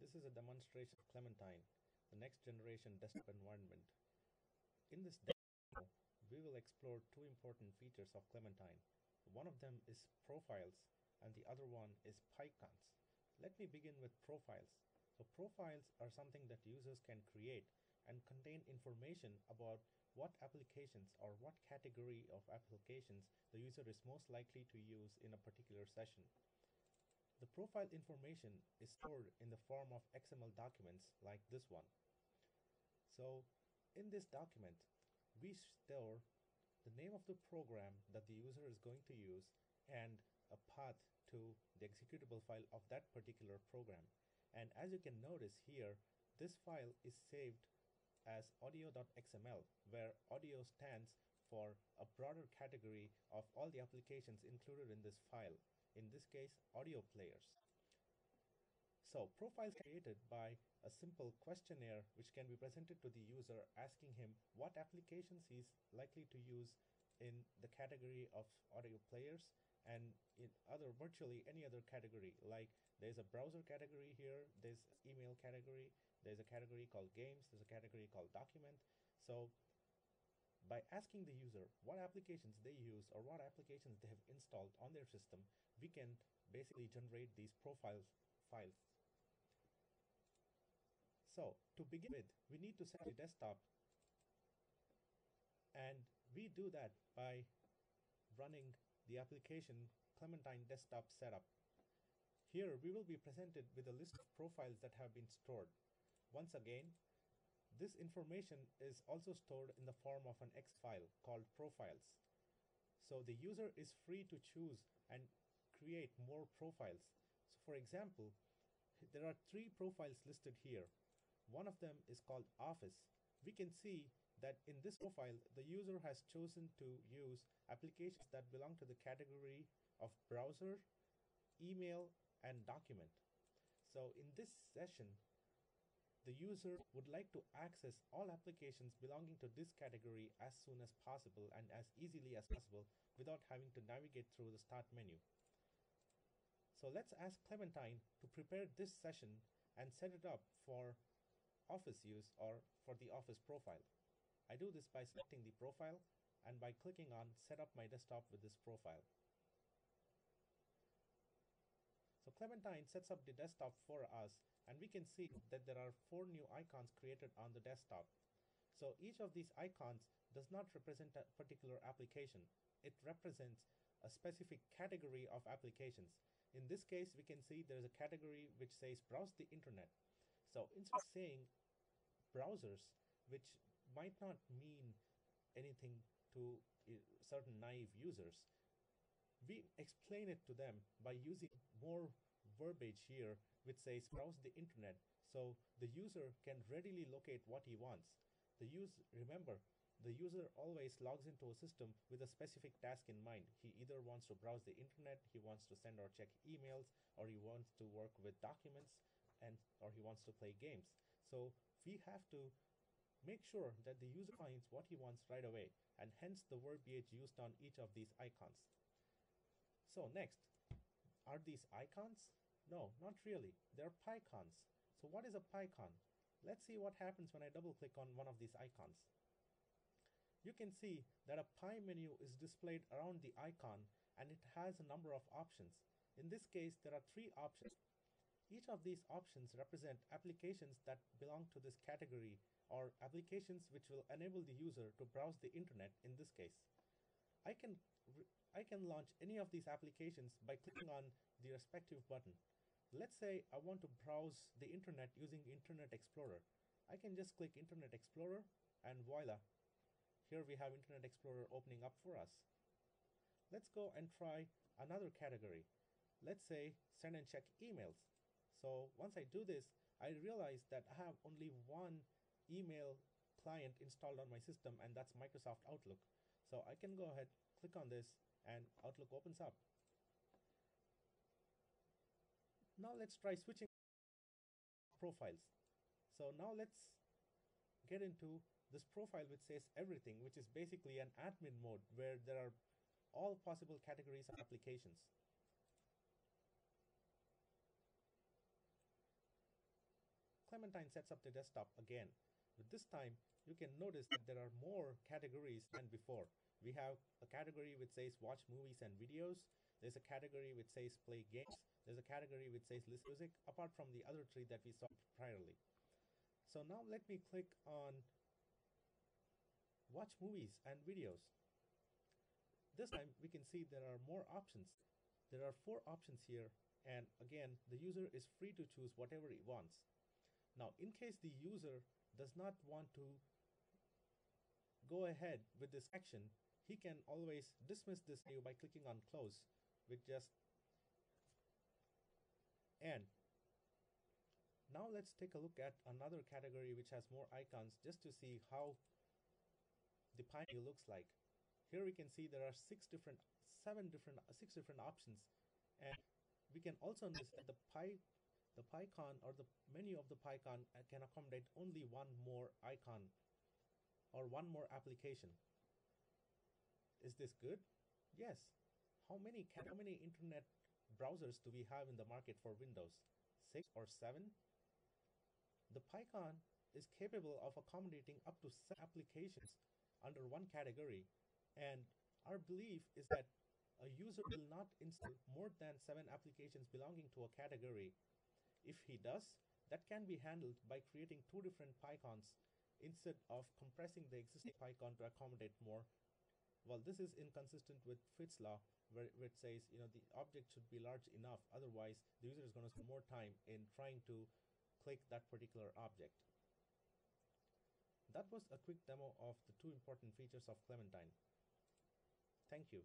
This is a demonstration of Clementine, the next generation desktop environment. In this demo, we will explore two important features of Clementine. One of them is profiles and the other one is PyCons. Let me begin with profiles. So profiles are something that users can create and contain information about what applications or what category of applications the user is most likely to use in a particular session. The profile information is stored in the form of XML documents like this one. So in this document, we store the name of the program that the user is going to use and a path to the executable file of that particular program. And as you can notice here, this file is saved as audio.xml, where audio stands for a broader category of all the applications included in this file. In this case, audio players. So profiles created by a simple questionnaire which can be presented to the user, asking him what applications he's likely to use in the category of audio players and in other virtually any other category. Like there's a browser category here, there's email category, there's a category called games, there's a category called document. So by asking the user what applications they use or what applications they have installed on their system, we can basically generate these profiles files. So to begin with, we need to set up the desktop, and we do that by running the application Clementine Desktop Setup. Here we will be presented with a list of profiles that have been stored. Once again, this information is also stored in the form of an X file called profiles. So the user is free to choose and create more profiles. So for example, there are 3 profiles listed here. One of them is called Office. We can see that in this profile, the user has chosen to use applications that belong to the category of browser, email, and document. So in this session, the user would like to access all applications belonging to this category as soon as possible and as easily as possible without having to navigate through the start menu. So let's ask Clementine to prepare this session and set it up for Office use or for the Office profile. I do this by selecting the profile and by clicking on Set up my desktop with this profile. So Clementine sets up the desktop for us, and we can see that there are 4 new icons created on the desktop. So each of these icons does not represent a particular application. It represents a specific category of applications. In this case, we can see there's a category which says browse the internet. So instead of saying browsers, which might not mean anything to certain naive users, we explain it to them by using more verbiage here which says browse the internet, so the user can readily locate what he wants. Remember, the user always logs into a system with a specific task in mind. He either wants to browse the internet, he wants to send or check emails, or he wants to work with documents, or he wants to play games. So we have to make sure that the user finds what he wants right away, and hence the verbiage used on each of these icons. So next, are these icons? No, not really. They're PyCons. So what is a PyCon? Let's see what happens when I double click on one of these icons. You can see that a Py menu is displayed around the icon, and it has a number of options. In this case, there are 3 options. Each of these options represent applications that belong to this category, or applications which will enable the user to browse the internet in this case. I can launch any of these applications by clicking on the respective button. Let's say I want to browse the internet using Internet Explorer. I can just click Internet Explorer and voila, here we have Internet Explorer opening up for us. Let's go and try another category. Let's say send and check emails. So once I do this, I realize that I have only one email client installed on my system, and that's Microsoft Outlook. So I can go ahead, click on this, and Outlook opens up. Now let's try switching profiles. So now let's get into this profile which says everything, which is basically an admin mode where there are all possible categories of applications. Clementine sets up the desktop again. But this time, you can notice that there are more categories than before. We have a category which says watch movies and videos. There's a category which says play games. There's a category which says listen to music, apart from the other three that we saw priorly. So now let me click on watch movies and videos. This time we can see there are more options. There are four options here, and again, the user is free to choose whatever he wants. Now, in case the user does not want to go ahead with this action, he can always dismiss this menu by clicking on close with just end. Now let's take a look at another category which has more icons just to see how the pie menu looks like. Here we can see there are six different options, and we can also notice that the PyCon or the menu of the PyCon can accommodate only one more icon or one more application. Is this good? Yes. How many internet browsers do we have in the market for Windows? 6 or 7? The PyCon is capable of accommodating up to 7 applications under one category, and our belief is that a user will not install more than 7 applications belonging to a category. If he does, that can be handled by creating 2 different PyCons instead of compressing the existing PyCon to accommodate more. Well, this is inconsistent with Fitts law, where it says, the object should be large enough, otherwise the user is going to spend more time in trying to click that particular object. That was a quick demo of the 2 important features of Clementine. Thank you.